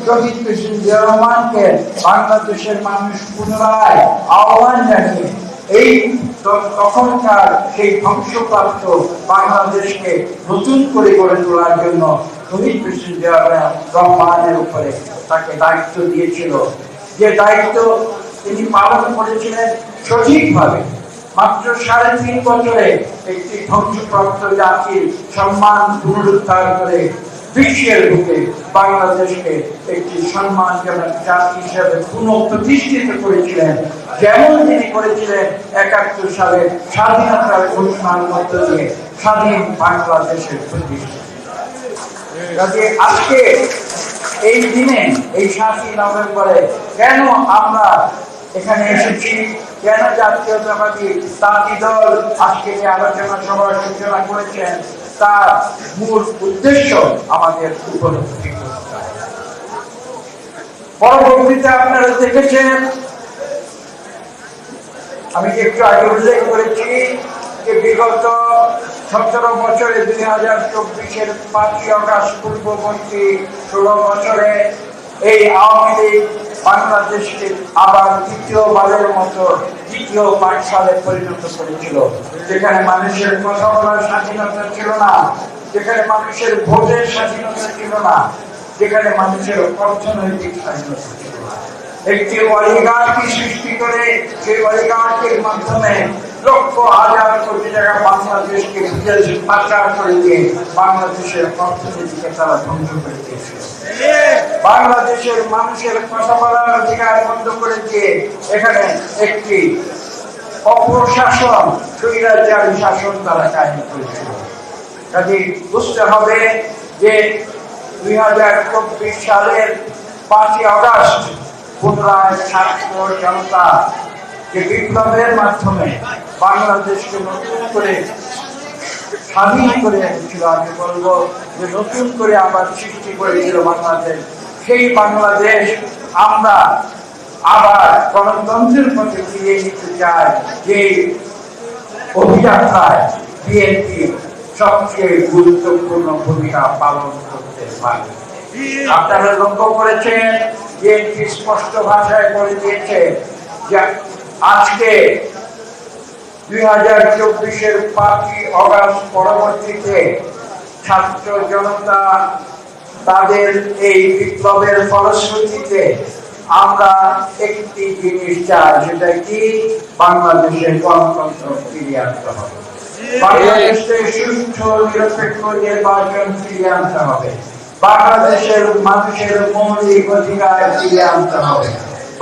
শহীদ president Zia রহমানকে বাংলাদেশের মানুষ পুনরায় আহ্বান জানিয়ে এই তখনকার সেই ধ্বংসপ্রাপ্ত বাংলাদেশকে নতুন করে গড়ে তোলার জন্য শহীদ প্রেসিডেন্ট জিয়া রহমানের উপরে তাকে দায়িত্ব দিয়েছিল, যে দায়িত্ব তিনি পালন করেছিলেন সঠিকভাবে। মাত্র 3.5 বছরে একটি ধ্বংসপ্রাপ্ত জাতির সম্মান পুনরুদ্ধার করে বিশ্বের বুকে বাংলাদেশকে একটি সম্মানজনক জাতি হিসেবে পুনঃপ্রতিষ্ঠিত করেছিলেন, যেমন তিনি করেছিলেন 71 সালে স্বাধীনতার ঘোষণার মধ্য দিয়ে স্বাধীন বাংলাদেশের প্রতিষ্ঠা। আজকে এই দিনে এই 7ই নভেম্বরে কেন আমরা এখানে এসেছি, কেন জাতীয়তাবাদী তাঁতি দল আজকে যে আলোচনা সভার সূচনা করেছেন, তার মূল উদ্দেশ্য আমাদের উপলব্ধি করতে হবে। পরবর্তীতে আপনারা দেখেছেন, আমি একটু আগে উল্লেখ করেছি যে বিগত 17 বছরে 2024-এর 5ই আগস্ট পূর্ববর্তী 16 বছরে এই আওয়ামী লীগ বাংলাদেশকে আবার দ্বিতীয়বারের মতো দ্বিতীয় পাঠশালে পরিণত করেছিল, যেখানে মানুষের কথা বলার স্বাধীনতা ছিল না, যেখানে মানুষের ভোটের স্বাধীনতা ছিল না, যেখানে মানুষের অর্থনৈতিক স্বাধীনতা ছিল না। একটি অলিগার্কি সৃষ্টি করে সেই অলিগার্কির মাধ্যমে লক্ষ হাজার কোটি টাকা বাংলাদেশকে বিদেশে পাচার করে দিয়ে বাংলাদেশের অর্থনীতিকে তারা ধ্বংস করে দিয়েছিল। বাংলাদেশের মানুষের কথা বলার অধিকার বন্ধ করে দিয়ে এখানে একটি অপশাসন, স্বৈরাচারী শাসন তারা কায়েম করেছিল। কাজে বুঝতে হবে যে 2024 সালের 5ই আগস্ট পুনরায় ছাত্র জনতা যে বিপ্লবের মাধ্যমে বাংলাদেশকে নতুন করে স্বাধীন করে এনেছিল, আমি বলবো যে নতুন করে আবার সৃষ্টি করেছিল বাংলাদেশ। সেই বাংলাদেশ আমরা আবার গণতন্ত্রের পথে ফিরিয়ে নিতে চাই, যে অভিযাত্রায় বিএনপি সবচেয়ে গুরুত্বপূর্ণ ভূমিকা পালন করতে পারে। আপনারা লক্ষ্য করেছেন, বিএনপি স্পষ্ট ভাষায় বলে দিয়েছে যে আজকে 2024-এর 5ই আগস্ট পরবর্তীতে ছাত্র জনতা তাদের এই বিপ্লবের ফলশ্রুতিতে আমরা একটি জিনিস চাই, সেটা কি বাংলাদেশের গণতন্ত্র ফিরিয়ে আনতে হবে, বাংলাদেশে সুষ্ঠু নিরপেক্ষ নির্বাচন ফিরিয়ে আনতে হবে, বাংলাদেশের মানুষের মৌলিক অধিকার ফিরিয়ে আনতে হবে,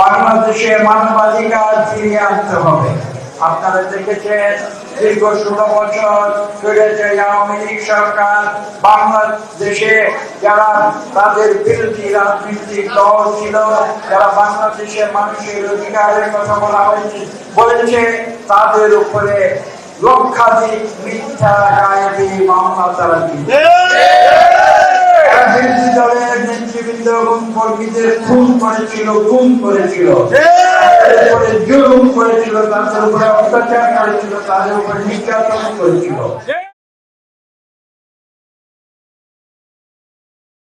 বাংলাদেশের মানবাধিকার ফিরিয়ে আনতে হবে। আপনারা দেখেছেন দীর্ঘ 16 বছর স্বৈরাচারী আওয়ামী লীগ সরকার বাংলাদেশে যারা তাদের বিরোধী রাজনৈতিক দল ছিল, যারা বাংলাদেশের মানুষের অধিকারের কথা বলেছে, তাদের উপরে লক্ষাধিক মিথ্যা গায়েবী মামলা তারা দিয়েছে। বিরোধী দলের নেতৃবৃন্দ এবং কর্মীদের খুন করেছিল, গুম করেছিল, তাদের উপরে জুলুম করেছিল, তাদের উপরে অত্যাচার করেছিল, তাদের উপরে নির্যাতন করেছিল।